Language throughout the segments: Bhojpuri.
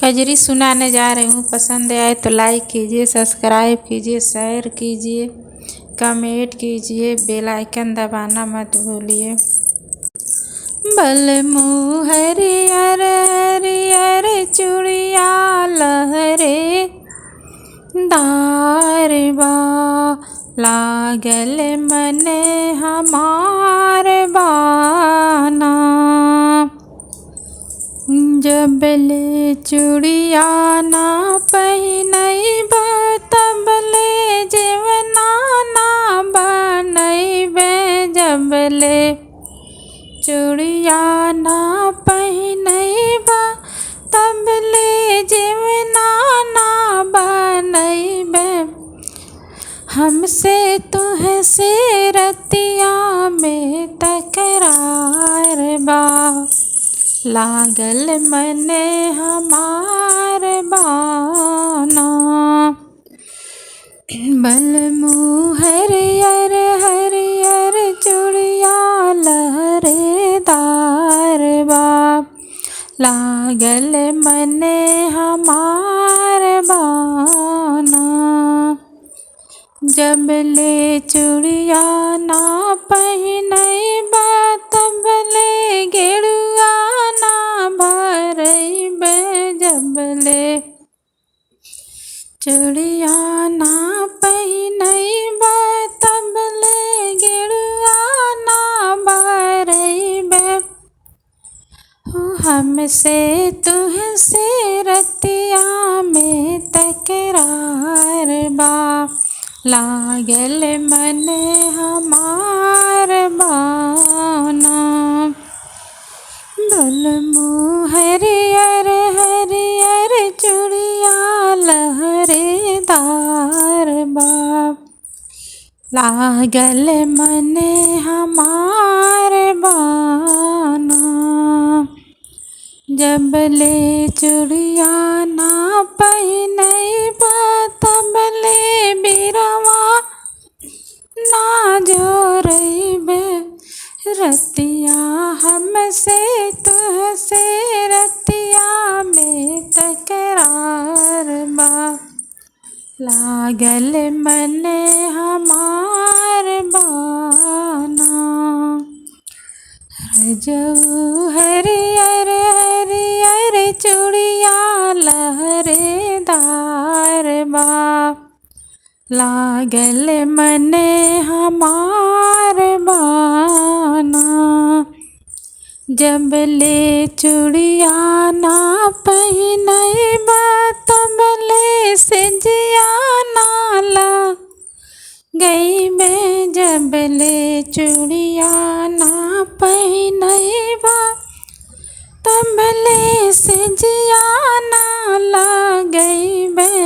कजरी सुनाने जा रही हूँ। पसंद आए तो लाइक कीजिए, सब्सक्राइब कीजिए, शेयर कीजिए, कमेंट कीजिए, बेल आइकन दबाना मत भूलिए। बलमुँह हरियर हरियर चूड़िया लहरे दारबा लागल मन हमार बाना। जबले चूड़िया ना पहिनैबा तबले जीवना ना बनैबे। जबले चूड़िया ना पहिनैबा तबले जीवना ना बनैबे। हमसे तुहसे रतिया में तकरार बा लागल मन हमार बाना। बलमुँह हरियर हरियर चूड़िया लहरे दारबा लागल मन हमार बाना। जबले चूड़िया ना पहिनैबा तबले गेरुआ ना भरैबे। जबले चूड़िया ना पहिनैबा तबले गेरुआ ना भरैबे। हमसे तुहसे रतिया में तकरार बा लागल मन हमार बाना। बलमुँह हरियर हरियर चूड़िया लहरे दारबा लागल मन हमार बाना। जबले चूड़िया ना पहिनैबा तबले बिरवा ना जोरैबे। रतिया हमसे तुहसे रतिया में तकरार बा लागल मन हमार बाना। रजऊ हरियर हरियर चूड़िया लहरे दारबा लागल मन हमार बाना। जबले चूड़िया ना पहिनैबा तबले सिंजिया ना लगैबे। जबले चूड़िया ना पहिनैबा तबले सिंजिया ना लगैबे।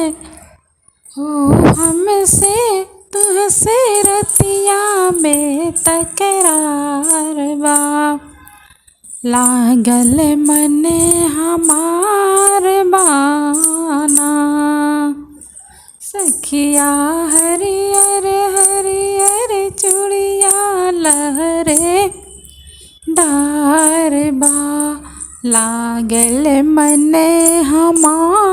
हमसे तुहसे रतिया में तकरार बा लागल मन हमार बाना। सखिया हरियर हरियर चूड़िया लहरे दारबा लागल मन हमार